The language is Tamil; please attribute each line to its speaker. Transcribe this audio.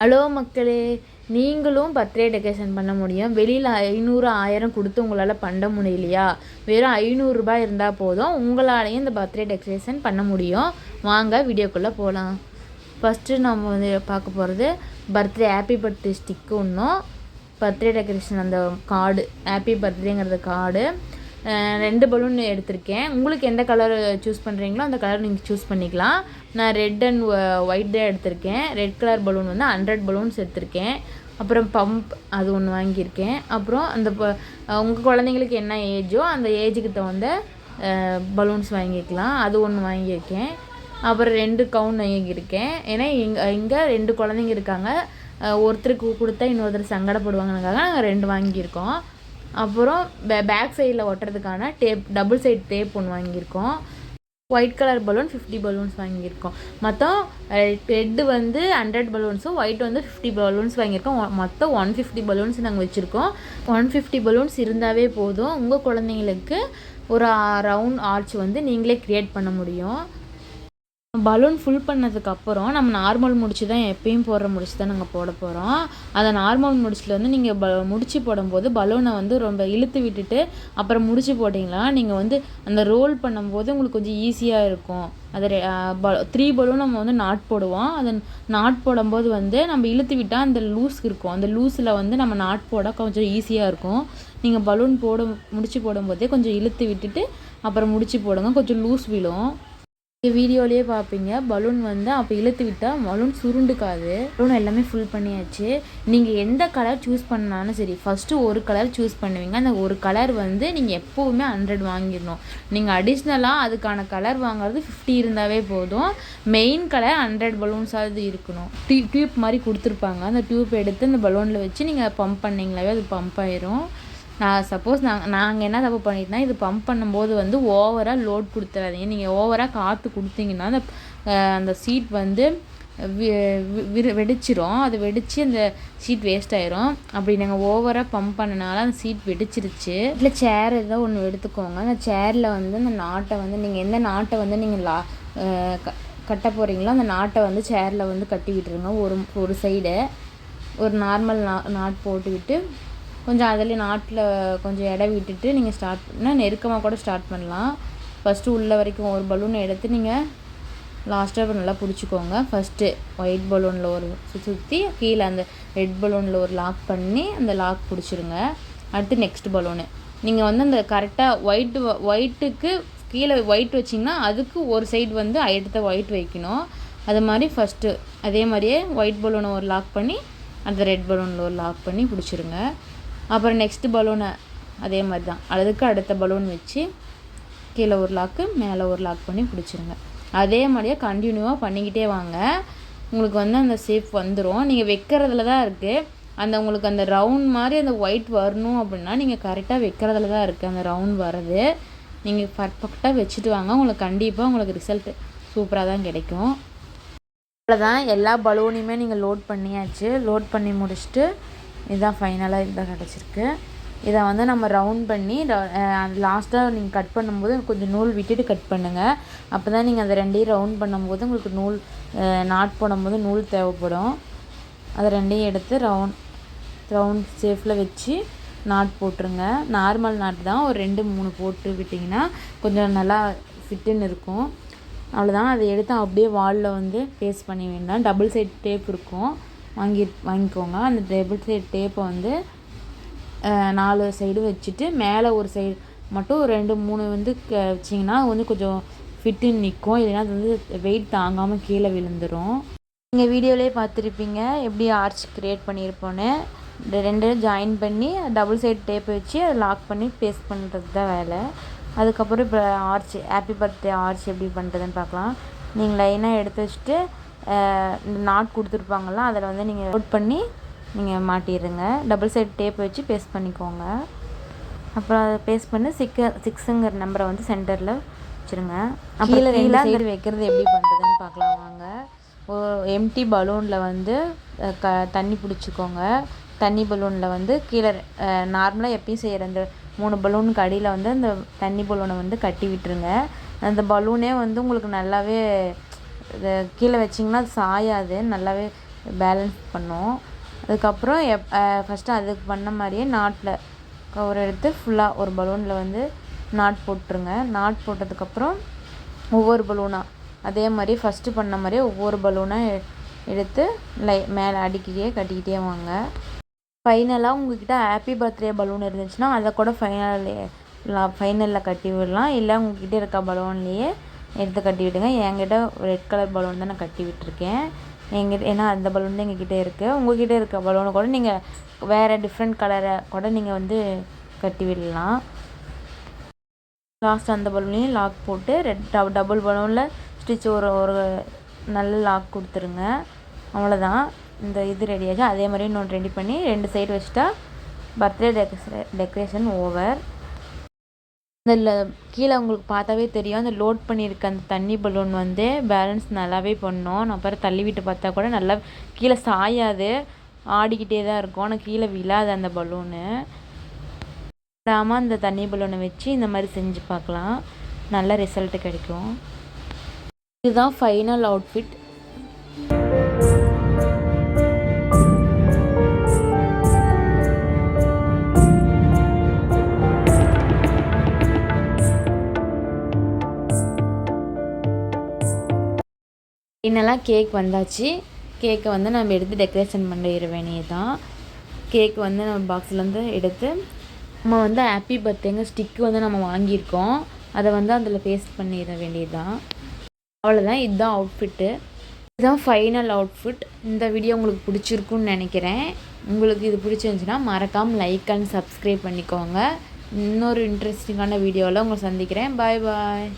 Speaker 1: ஹலோ மக்களே, நீங்களும் பர்த்டே டெக்கரேஷன் பண்ண முடியும். வெளியில் 500 1000 கொடுத்து உங்களால் பண்ண முடியலையா? வெறும் 500 ரூபாய் இருந்தால் போதும், உங்களாலேயும் இந்த பர்த்டே டெக்கரேஷன் பண்ண முடியும். வாங்க வீடியோக்குள்ளே போகலாம். ஃபஸ்ட்டு நம்ம வந்து பார்க்க போகிறது பர்த்டே ஹாப்பி பர்த்டே ஸ்டிக்கு ஒன்றும், பர்த்டே டெக்கரேஷன் அந்த கார்டு, ஹாப்பி பர்த்டேங்கிறது கார்டு, 2 பலூன் எடுத்திருக்கேன். உங்களுக்கு எந்த கலர் சூஸ் பண்ணுறீங்களோ அந்த கலர் நீங்கள் சூஸ் பண்ணிக்கலாம். நான் ரெட் அண்ட் ஒயிட் தான் எடுத்திருக்கேன். ரெட் கலர் பலூன் வந்து 100 பலூன்ஸ் எடுத்திருக்கேன். அப்புறம் பம்ப் அது ஒன்று வாங்கியிருக்கேன். அப்புறம் அந்த உங்கள் குழந்தைங்களுக்கு என்ன ஏஜோ அந்த ஏஜுக்கு தகுந்த பலூன்ஸ் வாங்கிக்கலாம், அது ஒன்று வாங்கியிருக்கேன். அப்புறம் 2 கவுன் வாங்கியிருக்கேன். ஏன்னா இங்கே 2 குழந்தைங்க இருக்காங்க, ஒருத்தருக்கு கொடுத்தா இன்னொருத்தர் சங்கடப்படுவாங்கனுக்காக நாங்கள் 2 வாங்கியிருக்கோம். அப்புறம் பேக் சைடில் ஒட்டுறதுக்கான டேப், டபுள் சைட் டேப் ஒன்று வாங்கியிருக்கோம். ஒயிட் கலர் பலூன் 50 பலூன்ஸ் வாங்கியிருக்கோம். மொத்தம் ரெட்டு வந்து 100 பலூன்ஸும் ஒயிட் வந்து 50 பலூன்ஸ் வாங்கியிருக்கோம். மொத்தம் 150 பலூன்ஸ் நாங்கள் வச்சுருக்கோம். 150 பலூன்ஸ் இருந்தாவே போதும், உங்கள் குழந்தைங்களுக்கு ஒரு ரவுண்ட் ஆர்ச் வந்து நீங்களே க்ரியேட் பண்ண முடியும். பலூன் ஃபுல் பண்ணதுக்கப்புறம் நம்ம நார்மல் முடிச்சு தான் எப்பயும் போடுற முடிச்சு தான் நாங்கள் போட போகிறோம். அந்த நார்மல் முடிச்சில் வந்து நீங்கள் முடிச்சு போடும்போது பலூனை வந்து ரொம்ப இழுத்து விட்டுட்டு அப்புறம் முடிச்சு போட்டிங்களா நீங்கள் வந்து அந்த ரோல் பண்ணும்போது உங்களுக்கு கொஞ்சம் ஈஸியாக இருக்கும். அது 3 பலூன் நம்ம வந்து நாட் போடுவோம். அந்த நாட் போடும்போது வந்து நம்ம இழுத்து விட்டால் அந்த லூஸ் இருக்கும், அந்த லூஸில் வந்து நம்ம நாட் போட கொஞ்சம் ஈஸியாக இருக்கும். நீங்கள் பலூன் முடிச்சு போடும்போதே கொஞ்சம் இழுத்து விட்டுட்டு அப்புறம் முடிச்சு போடுங்க, கொஞ்சம் லூஸ் விழும். வீடியோலேயே பார்ப்பீங்க, பலூன் வந்து அப்போ இழுத்து விட்டால் பலூன் சுருண்டுக்காது. பலூன் எல்லாமே ஃபுல் பண்ணியாச்சு. நீங்கள் எந்த கலர் சூஸ் பண்ணாலும் சரி, ஃபஸ்ட்டு ஒரு கலர் சூஸ் பண்ணுவீங்க. அந்த ஒரு கலர் வந்து நீங்கள் எப்போவுமே 100 வாங்கிடணும். நீங்கள் அடிஷ்னலாக அதுக்கான கலர் வாங்குறது 50 இருந்தாவே போதும். மெயின் கலர் 100 பலூன்ஸாவது இருக்கணும். டியூப் மாதிரி கொடுத்துருப்பாங்க, அந்த டியூப் எடுத்து அந்த பலூனில் வச்சு நீங்கள் பம்ப் பண்ணிங்களாவே அது பம்ப் ஆயிரும். சப்போஸ் நாங்கள் என்ன தப்பு பண்ணிட்டோம்னா, இது பம்ப் பண்ணும்போது வந்து ஓவராக லோட் கொடுத்துறாதீங்க. நீங்கள் ஓவராக காற்று கொடுத்தீங்கன்னா அந்த சீட் வந்து வெடிச்சிரும். அது வெடித்து அந்த சீட் வேஸ்ட் ஆயிரும். அப்படி நாங்கள் ஓவராக பம்ப் பண்ணனால அந்த சீட் வெடிச்சிருச்சு. இல்லை சேர் ஏதோ ஒன்று எடுத்துக்கோங்க. அந்த சேரில் வந்து அந்த நாட்டை வந்து நீங்கள் எந்த நாட்டை வந்து நீங்கள் கட்ட போகிறீங்களோ அந்த நாட்டை வந்து சேரில் வந்து கட்டி விட்டுருங்க. ஒரு சைடு ஒரு நார்மல் நாட் போட்டுக்கிட்டு கொஞ்சம் அதில் நாட்டில் கொஞ்சம் இடம் விட்டுட்டு நீங்கள் ஸ்டார்ட் பண்ணால் நெருக்கமாக கூட ஸ்டார்ட் பண்ணலாம். ஃபஸ்ட்டு உள்ள வரைக்கும் ஒரு பலூனை எடுத்து நீங்கள் லாஸ்ட்டாக நல்லா பிடிச்சிக்கோங்க. ஃபஸ்ட்டு ஒயிட் பலூனில் ஒரு சுற்றி கீழே அந்த ரெட் பலூனில் ஒரு லாக் பண்ணி அந்த லாக் பிடிச்சிருங்க. அடுத்து நெக்ஸ்ட் பலூனு நீங்கள் வந்து அந்த கரெக்டாக ஒயிட்டுக்கு கீழே ஒயிட் வச்சிங்கன்னா அதுக்கு ஒரு சைடு வந்து அடுத்த ஒயிட் வைக்கணும். அது மாதிரி ஃபஸ்ட்டு அதே மாதிரியே ஒயிட் பலூனை ஒரு லாக் பண்ணி அந்த ரெட் பலூனில் ஒரு லாக் பண்ணி பிடிச்சிருங்க. அப்புறம் நெக்ஸ்ட்டு பலூனை அதே மாதிரி தான் அதுக்கு அடுத்த பலூன் வச்சு கீழே ஒரு லாக்கு மேலே ஒரு லாக் பண்ணி பிடிச்சிருங்க. அதே மாதிரியே கண்டினியூவாக பண்ணிக்கிட்டே வாங்க, உங்களுக்கு வந்து அந்த ஷேப் வந்துடும். நீங்கள் வைக்கிறதுல தான் இருக்குது. உங்களுக்கு அந்த ரவுண்ட் மாதிரி அந்த ஒயிட் வரணும் அப்படின்னா நீங்கள் கரெக்டாக வைக்கிறதுல தான் இருக்குது அந்த ரவுண்ட் வர்றது. நீங்கள் பர்ஃபெக்டாக வச்சுட்டு வாங்க, உங்களுக்கு கண்டிப்பாக உங்களுக்கு ரிசல்ட் சூப்பராக தான் கிடைக்கும். அவ்வளோதான், எல்லா பலூனையுமே நீங்கள் லோட் பண்ணியாச்சு. லோட் பண்ணி முடிச்சுட்டு இதுதான் ஃபைனலாக இதுதான் கிடச்சிருக்கு. இதை வந்து நம்ம ரவுண்ட் பண்ணி லாஸ்ட்டாக நீங்கள் கட் பண்ணும்போது கொஞ்சம் நூல் விட்டுட்டு கட் பண்ணுங்கள். அப்போ தான் நீங்கள் அதை ரெண்டையும் ரவுண்ட் பண்ணும்போது உங்களுக்கு நூல் நாட் போடும்போது நூல் தேவைப்படும். அதை ரெண்டையும் எடுத்து ரவுண்ட் ஷேப்பில் வச்சு நாட் போட்டுருங்க. நார்மல் நாட் தான், ஒரு 2-3 போட்டு விட்டிங்கன்னா கொஞ்சம் நல்லா ஃபிட்டுன்னு இருக்கும். அவ்வளோதான், அதை எடுத்து அப்படியே வாலில் வந்து பேஸ்ட் பண்ணி வேண்டாம். டபுள் சைட் டேப் இருக்கும், வாங்கிக்கோங்க. அந்த டபுள் சைட் டேப்பை வந்து 4 சைடு வச்சுட்டு மேலே ஒரு சைடு மட்டும் 2-3 வந்து வச்சிங்கன்னா வந்து கொஞ்சம் ஃபிட்டுன்னு நிற்கும். இல்லைன்னா அது வந்து வெயிட் தாங்காமல் கீழே விழுந்துடும். நீங்கள் வீடியோலேயே பார்த்துருப்பீங்க எப்படி ஆர்ச் க்ரியேட் பண்ணியிருப்போன்னு. 2 ஜாயின் பண்ணி டபுள் சைட் டேப்பை வச்சு அதை லாக் பண்ணி பேஸ்ட் பண்ணுறது தான் வேலை. அதுக்கப்புறம் இப்போ ஆர்ச், ஹாப்பி பர்த்டே ஆர்ச் எப்படி பண்ணுறதுன்னு பார்க்கலாம். நீங்கள் லைனாக எடுத்து வச்சுட்டு நாட் கொடுத்துருப்பாங்களா அதில் வந்து நீங்கள் நோட் பண்ணி நீங்கள் மாட்டிடுங்க. டபுள் சைட் டேப் வச்சு பேஸ்ட் பண்ணிக்கோங்க. அப்புறம் அதை பேஸ்ட் பண்ணி 6ங்கிற நம்பரை வந்து சென்டரில் வச்சுருங்க. கீழே 2 சைடு வைக்கிறது எப்படி பண்ணுறதுன்னு பார்க்கலாம் வாங்க. ஒரு எம்டி பலூனில் வந்து தண்ணி பிடிச்சிக்கோங்க. தண்ணி பலூனில் வந்து கீழே நார்மலாக எப்பயும் செய்கிற அந்த 3 பலூனுக்கு அடியில் வந்து அந்த தண்ணி பலூனை வந்து கட்டி விட்டுருங்க. அந்த பலூனே வந்து உங்களுக்கு நல்லாவே இதை கீழே வச்சிங்கன்னா அது சாயாது, நல்லாவே பேலன்ஸ் பண்ணோம். அதுக்கப்புறம் ஃபஸ்ட்டு அதுக்கு பண்ண மாதிரியே நாட்டில் கவர் எடுத்து ஃபுல்லாக ஒரு பலூனில் வந்து நாட் போட்டுருங்க. நாட் போட்டதுக்கப்புறம் ஒவ்வொரு பலூனாக அதே மாதிரி ஃபஸ்ட்டு பண்ண மாதிரியே ஒவ்வொரு பலூனாக எடுத்து மேலே அடிக்கிட்டே கட்டிக்கிட்டே வாங்க. ஃபைனலாக உங்கள்கிட்ட ஹாப்பி பர்த்டே பலூன் இருந்துச்சுன்னா அதை கூட ஃபைனலில் கட்டி விடலாம். இல்லை உங்கள்கிட்ட இருக்க பலூன்லேயே எடுத்து கட்டி விட்டுங்க. என்கிட்ட ரெட் கலர் பலூன் தான் நான் கட்டி விட்டுருக்கேன். ஏன்னா அந்த பலூன் தான் எங்ககிட்ட இருக்குது. உங்கள்கிட்ட இருக்க பலூனை கூட நீங்கள் வேறு டிஃப்ரெண்ட் கலரை கூட நீங்கள் வந்து கட்டி விடலாம். லாஸ்ட் அந்த பலூனையும் லாக் போட்டு டபுள் பலூனில் ஸ்டிச் ஒரு நல்ல லாக் கொடுத்துருங்க. அவ்வளோதான், இந்த இது ரெடி ஆச்சு. அதே மாதிரி இன்னொன்று ரெடி பண்ணி 2 சைடு வச்சுட்டா பர்த்டே டெக்கரேஷன் ஓவர். அதில் கீழே உங்களுக்கு பார்த்தாவே தெரியும், அந்த லோட் பண்ணியிருக்க அந்த தண்ணி பலூன் வந்து பேலன்ஸ் நல்லாவே பண்ணோம். நான் பாரு தள்ளி விட்டு பார்த்தா கூட நல்லா கீழே சாயாது, ஆடிக்கிட்டே தான் இருக்கும். ஆனால் கீழே விழாது அந்த பலூனு. விடாமல் அந்த தண்ணி பலூனை வச்சு இந்த மாதிரி செஞ்சு பார்க்கலாம், நல்ல ரிசல்ட்டு கிடைக்கும். இதுதான் ஃபைனல் அவுட்ஃபிட். ஃபைனலாக கேக் வந்தாச்சு. கேக்கை வந்து நம்ம எடுத்து டெக்கரேஷன் பண்ணிட வேண்டியது தான். கேக் வந்து நம்ம பாக்ஸ்லேருந்து எடுத்து நம்ம வந்து ஹாப்பி பர்த்டேங்க ஸ்டிக்கு வந்து நம்ம வாங்கியிருக்கோம், அதை வந்து அதில் பேஸ்ட் பண்ணிட வேண்டியது தான். அவ்வளோதான், இதுதான் அவுட்ஃபிட்டு. இதுதான் ஃபைனல் அவுட்ஃபிட். இந்த வீடியோ உங்களுக்கு பிடிச்சிருக்குன்னு நினைக்கிறேன். உங்களுக்கு இது பிடிச்சிருந்துச்சின்னா மறக்காமல் லைக் அண்ட் சப்ஸ்கிரைப் பண்ணிக்கோங்க. இன்னொரு இன்ட்ரெஸ்டிங்கான வீடியோவில் உங்களை சந்திக்கிறேன். பாய் பாய்.